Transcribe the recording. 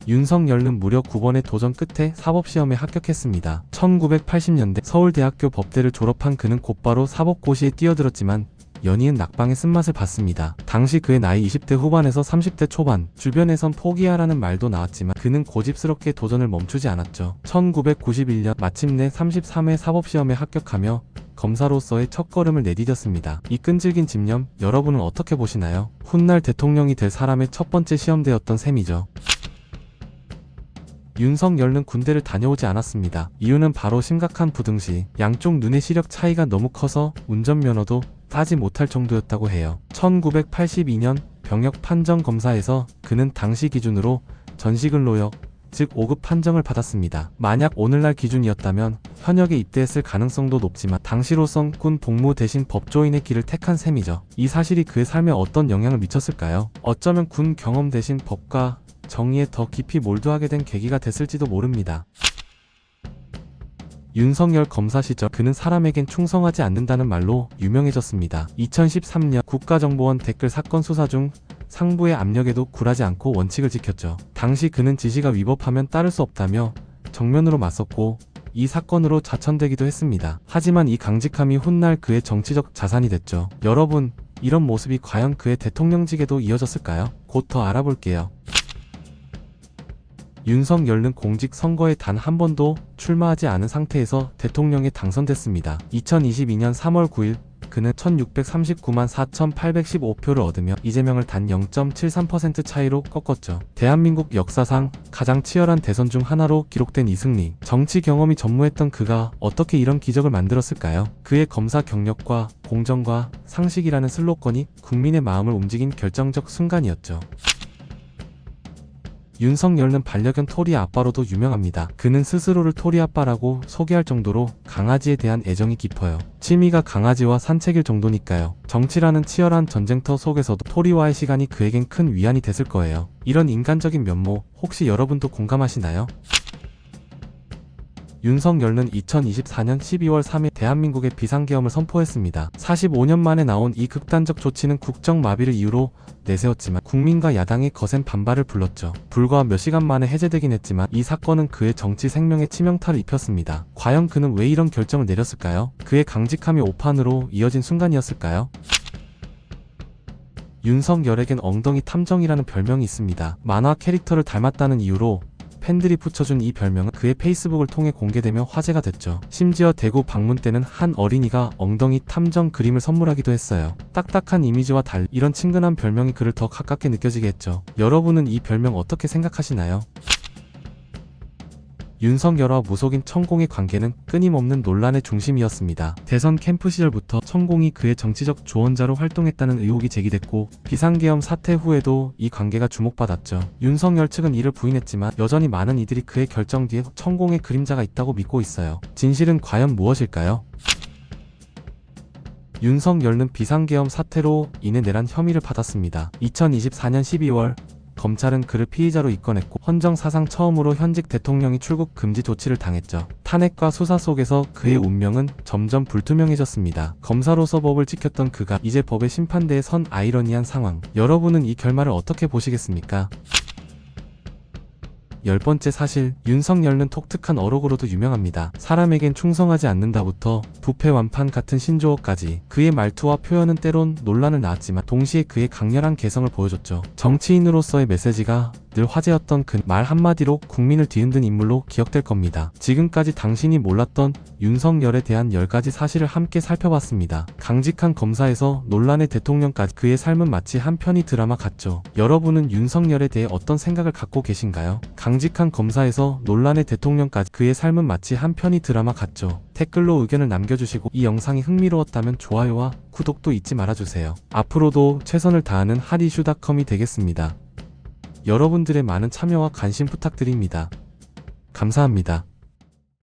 윤석열은 무려 9번의 도전 끝에 사법시험에 합격했습니다. 1980년대 서울대학교 법대를 졸업한 그는 곧바로 사법고시에 뛰어들었지만 연이은 낙방의 쓴맛을 봤습니다. 당시 그의 나이 20대 후반에서 30대 초반, 주변에선 포기하라는 말도 나왔지만 그는 고집스럽게 도전을 멈추지 않았죠. 1991년 마침내 33회 사법시험에 합격하며 검사로서의 첫걸음을 내디뎠습니다. 이 끈질긴 집념, 여러분은 어떻게 보시나요? 훗날 대통령이 될 사람의 첫 번째 시험대였던 셈이죠. 윤석열은 군대를 다녀오지 않았습니다. 이유는 바로 심각한 부등시, 양쪽 눈의 시력 차이가 너무 커서 운전면허도 따지 못할 정도였다고 해요. 1982년 병역 판정 검사에서 그는 당시 기준으로 전시근로역, 즉 5급 판정을 받았습니다. 만약 오늘날 기준이었다면 현역에 입대했을 가능성도 높지만 당시로선 군 복무 대신 법조인의 길을 택한 셈이죠. 이 사실이 그의 삶에 어떤 영향을 미쳤을까요? 어쩌면 군 경험 대신 법과 정의에 더 깊이 몰두하게 된 계기가 됐을지도 모릅니다. 윤석열 검사 시절 그는 사람에겐 충성하지 않는다는 말로 유명해졌습니다. 2013년 국가정보원 댓글 사건 수사 중 상부의 압력에도 굴하지 않고 원칙을 지켰죠. 당시 그는 지시가 위법하면 따를 수 없다며 정면으로 맞섰고 이 사건으로 자천되기도 했습니다. 하지만 이 강직함이 훗날 그의 정치적 자산이 됐죠. 여러분, 이런 모습이 과연 그의 대통령직에도 이어졌을까요? 곧 더 알아볼게요. 윤석열은 공직선거에 단 한 번도 출마하지 않은 상태에서 대통령에 당선됐습니다. 2022년 3월 9일 그는 1639만 4815표를 얻으며 이재명을 단 0.73% 차이로 꺾었죠. 대한민국 역사상 가장 치열한 대선 중 하나로 기록된 이 승리. 정치 경험이 전무했던 그가 어떻게 이런 기적을 만들었을까요? 그의 검사 경력과 공정과 상식이라는 슬로건이 국민의 마음을 움직인 결정적 순간이었죠. 윤석열은 반려견 토리 아빠로도 유명합니다. 그는 스스로를 토리 아빠라고 소개할 정도로 강아지에 대한 애정이 깊어요. 취미가 강아지와 산책일 정도니까요. 정치라는 치열한 전쟁터 속에서도 토리와의 시간이 그에겐 큰 위안이 됐을 거예요. 이런 인간적인 면모, 혹시 여러분도 공감하시나요? 윤석열은 2024년 12월 3일 대한민국의 비상계엄을 선포했습니다. 45년 만에 나온 이 극단적 조치는 국정마비를 이유로 내세웠지만 국민과 야당의 거센 반발을 불렀죠. 불과 몇 시간 만에 해제되긴 했지만 이 사건은 그의 정치 생명에 치명타를 입혔습니다. 과연 그는 왜 이런 결정을 내렸을까요? 그의 강직함이 오판으로 이어진 순간이었을까요? 윤석열에겐 엉덩이 탐정이라는 별명이 있습니다. 만화 캐릭터를 닮았다는 이유로 팬들이 붙여준 이 별명은 그의 페이스북을 통해 공개되며 화제가 됐죠. 심지어 대구 방문 때는 한 어린이가 엉덩이 탐정 그림을 선물하기도 했어요. 딱딱한 이미지와 달리 이런 친근한 별명이 그를 더 가깝게 느껴지게 했죠. 여러분은 이 별명 어떻게 생각하시나요? 윤석열과 무속인 천공의 관계는 끊임없는 논란의 중심이었습니다. 대선 캠프 시절부터 천공이 그의 정치적 조언자로 활동했다는 의혹이 제기됐고 비상계엄 사태 후에도 이 관계가 주목받았죠. 윤석열 측은 이를 부인했지만 여전히 많은 이들이 그의 결정 뒤에 천공의 그림자가 있다고 믿고 있어요. 진실은 과연 무엇일까요? 윤석열은 비상계엄 사태로 인해 내란 혐의를 받았습니다. 2024년 12월 검찰은 그를 피의자로 입건했고 헌정사상 처음으로 현직 대통령이 출국 금지 조치를 당했죠. 탄핵과 수사 속에서 그의 운명은 점점 불투명해졌습니다. 검사로서 법을 지켰던 그가 이제 법의 심판대에 선 아이러니한 상황. 여러분은 이 결말을 어떻게 보시겠습니까? 10번째 사실, 윤석열은 독특한 어록으로도 유명합니다. 사람에겐 충성하지 않는다부터 부패 완판 같은 신조어까지 그의 말투와 표현은 때론 논란을 낳았지만 동시에 그의 강렬한 개성을 보여줬죠. 정치인으로서의 메시지가 늘 화제였던 그 말 한마디로 국민을 뒤흔든 인물로 기억될 겁니다. 지금까지 당신이 몰랐던 윤석열에 대한 10가지 사실을 함께 살펴봤습니다. 강직한 검사에서 논란의 대통령까지 그의 삶은 마치 한 편의 드라마 같죠. 여러분은 윤석열에 대해 어떤 생각을 갖고 계신가요? 강직한 검사에서 논란의 대통령까지 그의 삶은 마치 한 편의 드라마 같죠. 댓글로 의견을 남겨주시고 이 영상이 흥미로웠다면 좋아요와 구독도 잊지 말아주세요. 앞으로도 최선을 다하는 핫이슈닷컴이 되겠습니다. 여러분들의 많은 참여와 관심 부탁드립니다. 감사합니다.